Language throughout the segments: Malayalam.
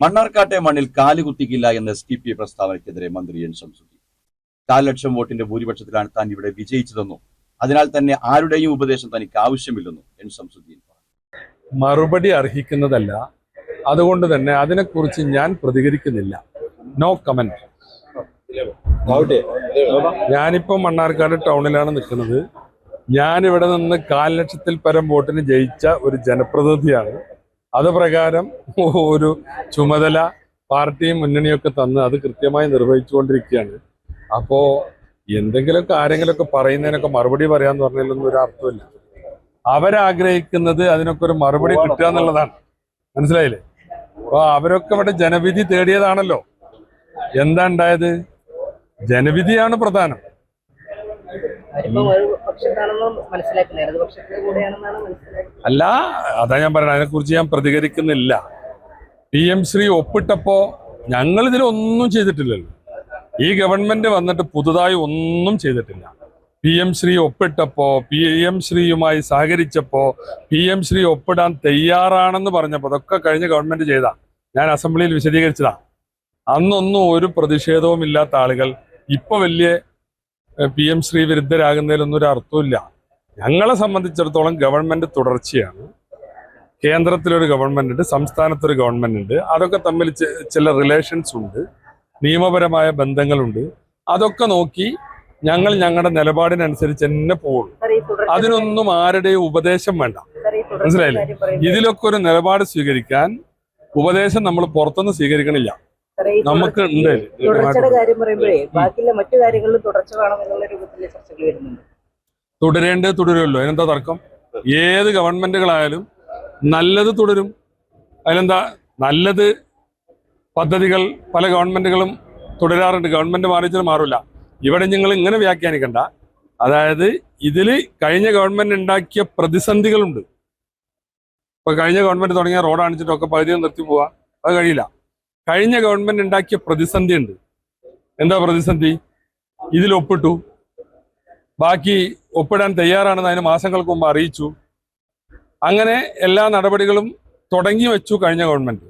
മണ്ണാർക്കാട്ടെ മണ്ണിൽ കാലുകുത്തിക്കില്ല എന്ന SDPI പ്രസ്താവനയ്ക്കെതിരെ മന്ത്രി എൻ ശംസുദ്ദീൻ. 4 ലക്ഷം വോട്ടിന്റെ ഭൂരിപക്ഷത്തിലാണ് താൻ ഇവിടെ വിജയിച്ചതെന്നും അതിനാൽ തന്നെ ആരുടെയും ഉപദേശം തനിക്ക് ആവശ്യമില്ലെന്നും എൻ ശംസുദ്ദീൻ പറഞ്ഞു. മറുപടി അർഹിക്കുന്നതല്ല, അതുകൊണ്ട് തന്നെ അതിനെക്കുറിച്ച് ഞാൻ പ്രതികരിക്കുന്നില്ല. No comment. ഞാനിപ്പോൾ മണ്ണാർക്കാട് ടൗണിലാണ് നിൽക്കുന്നത്. ഞാനിവിടെ നിന്ന് 4 ലക്ഷത്തിൽ പരം വോട്ടിന് ജയിച്ച ഒരു ജനപ്രതിനിധിയാണ്. അത് പ്രകാരം ഒരു ചുമതല പാർട്ടിയും മുന്നണിയൊക്കെ തന്ന് അത് കൃത്യമായി നിർവഹിച്ചുകൊണ്ടിരിക്കുകയാണ്. അപ്പോൾ എന്തെങ്കിലുമൊക്കെ ആരെങ്കിലുമൊക്കെ പറയുന്നതിനൊക്കെ മറുപടി പറയാന്ന് പറഞ്ഞതിലൊന്നും ഒരു അർത്ഥമില്ല. അവരാഗ്രഹിക്കുന്നത് അതിനൊക്കെ ഒരു മറുപടി കിട്ടുക എന്നുള്ളതാണ്. മനസ്സിലായില്ലേ? അപ്പൊ അവരൊക്കെ ഇവിടെ ജനവിധി തേടിയതാണല്ലോ. എന്താ ഉണ്ടായത്? ജനവിധിയാണ് പ്രധാനം. അല്ല, അതാ ഞാൻ പറയുന്നത്. അതിനെക്കുറിച്ച് ഞാൻ പ്രതികരിക്കുന്നില്ല. PM ശ്രീ ഒപ്പിട്ടപ്പോ ഞങ്ങൾ ഇതിലൊന്നും ചെയ്തിട്ടില്ലല്ലോ. ഈ ഗവൺമെന്റ് വന്നിട്ട് പുതുതായി ഒന്നും ചെയ്തിട്ടില്ല. PM Shri ഒപ്പിട്ടപ്പോ, PM ശ്രീയുമായി സഹകരിച്ചപ്പോ, PM Shri ഒപ്പിടാൻ തയ്യാറാണെന്ന് പറഞ്ഞപ്പോ അതൊക്കെ കഴിഞ്ഞ ഗവൺമെന്റ് ചെയ്താ. ഞാൻ അസംബ്ലിയിൽ വിശദീകരിച്ചതാ. അന്നൊന്നും ഒരു പ്രതിഷേധവും ഇല്ലാത്ത ആളുകൾ ഇപ്പൊ വലിയ PM ശ്രീ വിരുദ്ധരാകുന്നതിലൊന്നും ഒരു അർത്ഥമില്ല. ഞങ്ങളെ സംബന്ധിച്ചിടത്തോളം ഗവൺമെന്റ് തുടർച്ചയാണ്. കേന്ദ്രത്തിലൊരു ഗവൺമെന്റ് ഉണ്ട്, സംസ്ഥാനത്തൊരു ഗവൺമെന്റ് ഉണ്ട്. അതൊക്കെ തമ്മിൽ ചില റിലേഷൻസ് ഉണ്ട്, നിയമപരമായ ബന്ധങ്ങളുണ്ട്. അതൊക്കെ നോക്കി ഞങ്ങൾ ഞങ്ങളുടെ നിലപാടിനനുസരിച്ച് തന്നെ പോകും. അതിനൊന്നും ആരുടെയും ഉപദേശം വേണ്ട. മനസ്സിലായില്ലേ? ഇതിലൊക്കെ ഒരു നിലപാട് സ്വീകരിക്കാൻ ഉപദേശം നമ്മൾ പുറത്തുനിന്ന് സ്വീകരിക്കണില്ല. നമുക്ക് ഉണ്ട്. തുടരേണ്ടത് തുടരുമല്ലോ. അതിനെന്താ തർക്കം? ഏത് ഗവൺമെന്റുകളായാലും നല്ലത് തുടരും. അതിലെന്താ? നല്ലത് പദ്ധതികൾ പല ഗവൺമെന്റുകളും തുടരാറുണ്ട്. ഗവൺമെന്റ് മാറിച്ചാൽ മാറില്ല. ഇവിടെ നിങ്ങൾ ഇങ്ങനെ വ്യാഖ്യാനിക്കണ്ട. അതായത് ഇതില് കഴിഞ്ഞ ഗവൺമെന്റ് ഉണ്ടാക്കിയ പ്രതിസന്ധികളുണ്ട്. ഇപ്പൊ കഴിഞ്ഞ ഗവൺമെന്റ് തുടങ്ങിയ റോഡ് അണിച്ചിട്ടൊക്കെ പകുതി നിർത്തി പോവാ, അത് കഴിയില്ല. കഴിഞ്ഞ ഗവൺമെന്റ് ഉണ്ടാക്കിയ പ്രതിസന്ധി ഉണ്ട്. എന്താ പ്രതിസന്ധി? ഇതിൽ ഒപ്പിട്ടു, ബാക്കി ഒപ്പിടാൻ തയ്യാറാണെന്ന് അതിന് മാസങ്ങൾക്ക് മുമ്പ് അറിയിച്ചു. അങ്ങനെ എല്ലാ നടപടികളും തുടങ്ങി വെച്ചു കഴിഞ്ഞ ഗവൺമെന്റ്.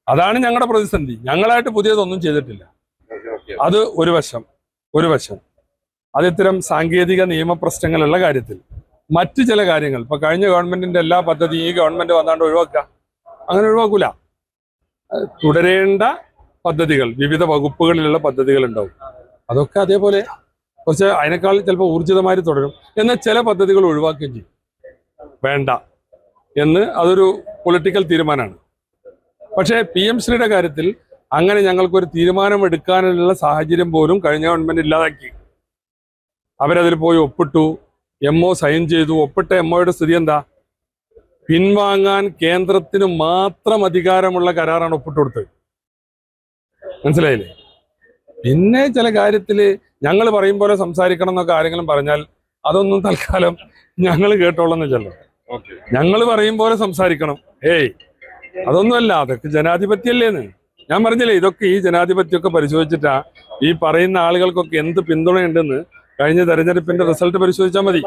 അതാണ് ഞങ്ങളുടെ പ്രതിസന്ധി. ഞങ്ങളായിട്ട് പുതിയതൊന്നും ചെയ്തിട്ടില്ല. അത് ഒരു വശം. അത് ഇത്തരം സാങ്കേതിക നിയമപ്രശ്നങ്ങളുള്ള കാര്യത്തിൽ. മറ്റു ചില കാര്യങ്ങൾ ഇപ്പൊ കഴിഞ്ഞ ഗവൺമെന്റിന്റെ എല്ലാ പദ്ധതിയും ഈ ഗവൺമെന്റ് വന്നാണ്ട് ഒഴിവാക്കുക, അങ്ങനെ ഒഴിവാക്കൂല. തുടരേണ്ട പദ്ധതികൾ, വിവിധ വകുപ്പുകളിലുള്ള പദ്ധതികൾ ഉണ്ടാവും. അതൊക്കെ അതേപോലെ കുറച്ച് അതിനേക്കാൾ ചിലപ്പോൾ ഊർജിതമായി തുടരും. എന്നാൽ ചില പദ്ധതികൾ ഒഴിവാക്കുകയും ചെയ്യും. വേണ്ട എന്ന് അതൊരു പൊളിറ്റിക്കൽ തീരുമാനമാണ്. പക്ഷേ PM ശ്രീയുടെ കാര്യത്തിൽ അങ്ങനെ ഞങ്ങൾക്കൊരു തീരുമാനം എടുക്കാനുള്ള സാഹചര്യം പോലും കഴിഞ്ഞ ഗവൺമെന്റ് ഇല്ലാതാക്കി. അവരതിൽ പോയി ഒപ്പിട്ടു, MO സൈൻ ചെയ്തു. ഒപ്പിട്ട MOയുടെ സ്ഥിതി എന്താ? പിൻവാങ്ങാൻ കേന്ദ്രത്തിന് മാത്രം അധികാരമുള്ള കരാറാണ് ഒപ്പിട്ട് കൊടുത്തത്. മനസ്സിലായില്ലേ? പിന്നെ ചില കാര്യത്തില് ഞങ്ങൾ പറയും പോലെ സംസാരിക്കണം എന്നൊക്കെ ആരെങ്കിലും പറഞ്ഞാൽ അതൊന്നും തൽക്കാലം ഞങ്ങൾ കേട്ടോളന്നില്ലല്ലോ. ഞങ്ങൾ പറയും പോലെ സംസാരിക്കണം. അതൊന്നുമല്ല. അതൊക്കെ ജനാധിപത്യമല്ലേന്ന് ഞാൻ പറഞ്ഞില്ലേ. ഇതൊക്കെ ഈ ജനാധിപത്യമൊക്കെ പരിശോധിച്ചിട്ടാ ഈ പറയുന്ന ആളുകൾക്കൊക്കെ എന്ത് പിന്തുണയുണ്ടെന്ന് കഴിഞ്ഞ തെരഞ്ഞെടുപ്പിന്റെ റിസൾട്ട് പരിശോധിച്ചാൽ മതി.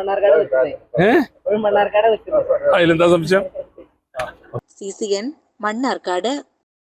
അതിലെന്താ സംശയം? CCN മണ്ണാർക്കാട്.